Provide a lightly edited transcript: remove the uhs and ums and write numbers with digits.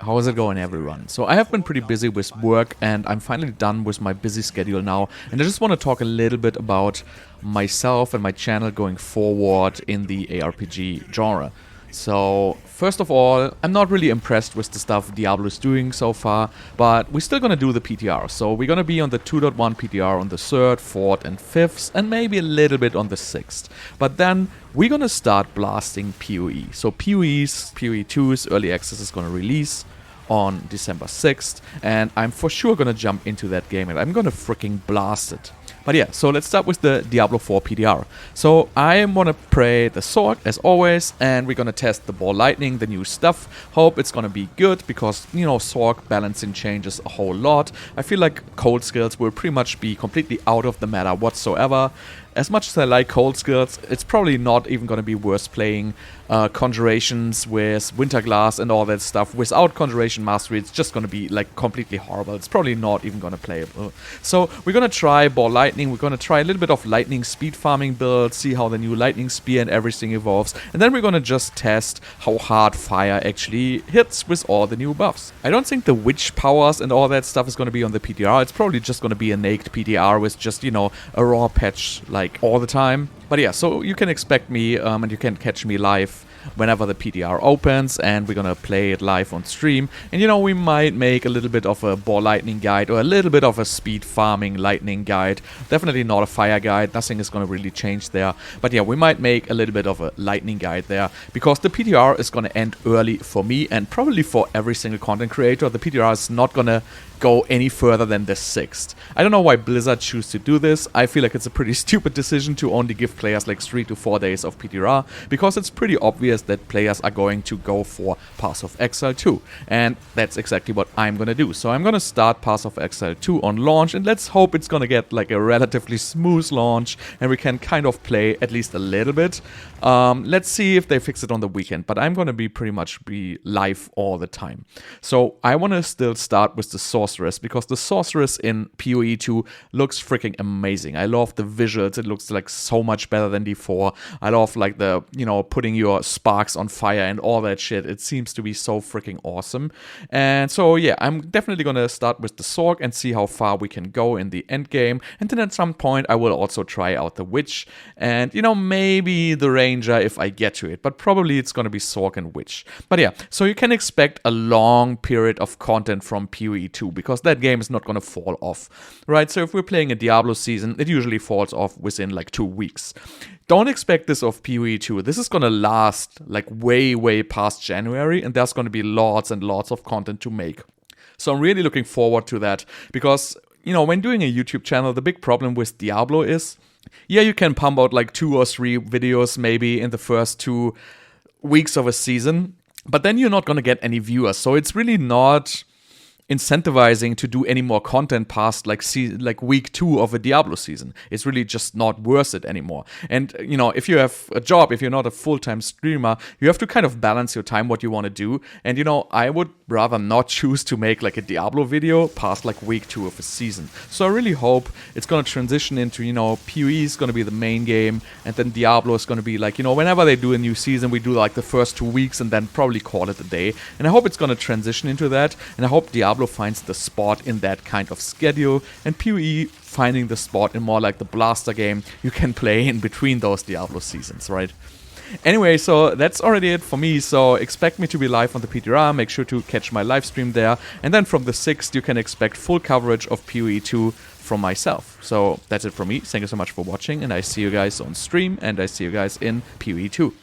how is it going, everyone? So I have been pretty busy with work and I'm finally done with my busy schedule now, and I just want to talk a little bit about myself and my channel going forward in the ARPG genre. So first of all, I'm not really impressed with the stuff Diablo is doing so far, but we're still gonna do the PTR. So we're gonna be on the 2.1 PTR on the 3rd, 4th and 5th, and maybe a little bit on the 6th. But then we're gonna start blasting PoE. So PoE 2's early access is gonna release on December 6th, and I'm for sure gonna jump into that game and I'm gonna freaking blast it. But yeah, so let's start with the Diablo 4 PTR. So I want to play the Sword as always, and we're gonna test the Ball Lightning, the new stuff. Hope it's gonna be good because, you know, Sword balancing changes a whole lot. I feel like cold skills will pretty much be completely out of the meta whatsoever. As much as I like cold skills, it's probably not even going to be worth playing Conjurations with Winterglass and all that stuff. Without Conjuration Mastery, it's just going to be like completely horrible. It's probably not even going to play. So we're going to try Ball Lightning. We're going to try a little bit of Lightning speed farming build, see how the new Lightning Spear and everything evolves. And then we're going to just test how hard fire actually hits with all the new buffs. I don't think the witch powers and all that stuff is going to be on the PTR. It's probably just going to be a naked PTR with just, you know, a raw patch like all the time. But yeah, so you can expect me and you can catch me live whenever the PTR opens, and we're gonna play it live on stream. And you know, we might make a little bit of a Ball Lightning guide or a little bit of a speed farming lightning guide. Definitely not a fire guide, nothing is gonna really change there. But yeah, we might make a little bit of a lightning guide there, because the PTR is gonna end early for me and probably for every single content creator. The PTR is not gonna go any further than the 6th. I don't know why Blizzard choose to do this. I feel like it's a pretty stupid decision to only give players like 3 to 4 days of PTR, because it's pretty obvious that players are going to go for Path of Exile 2, and that's exactly what I'm gonna do. So I'm gonna start Path of Exile 2 on launch, and let's hope it's gonna get like a relatively smooth launch and we can kind of play at least a little bit. Let's see if they fix it on the weekend, but I'm gonna be pretty much be live all the time. So I wanna still start with the Sorceress, because the Sorceress in PoE 2 looks freaking amazing. I love the visuals. It looks like so much better than before. I love like the, you know, putting your sparks on fire and all that shit. It seems to be so freaking awesome. And so yeah, I'm definitely gonna start with the Sorc and see how far we can go in the end game. And then at some point I will also try out the Witch and, you know, maybe the Ranger if I get to it, but probably it's gonna be Sorc and Witch. But yeah, so you can expect a long period of content from PoE 2, because that game is not gonna fall off, right? So if we're playing a Diablo season, it usually falls off within like 2 weeks. Don't expect this of PoE 2. This is gonna last like way past January, and there's gonna be lots and lots of content to make. So I'm really looking forward to that, because, you know, when doing a YouTube channel, the big problem with Diablo is, yeah, you can pump out like 2 or 3 videos maybe in the first 2 weeks of a season, but then you're not gonna get any viewers. So it's really not incentivizing to do any more content past like week 2 of a Diablo season. It's really just not worth it anymore. And you know, if you have a job, if you're not a full-time streamer, you have to kind of balance your time what you want to do. And you know, I would rather not choose to make like a Diablo video past like week 2 of a season. So I really hope it's gonna transition into, you know, PoE is gonna be the main game, and then Diablo is gonna be like, you know, whenever they do a new season, we do like the first 2 weeks and then probably call it a day. And I hope it's gonna transition into that, and I hope Diablo finds the spot in that kind of schedule, and PoE finding the spot in more like the blaster game you can play in between those Diablo seasons, right? Anyway, so that's already it for me. So expect me to be live on the PTR. Make sure to catch my live stream there, and then from the 6th you can expect full coverage of PoE 2 from myself. So that's it from me. Thank you so much for watching, and I see you guys on stream, and I see you guys in PoE 2.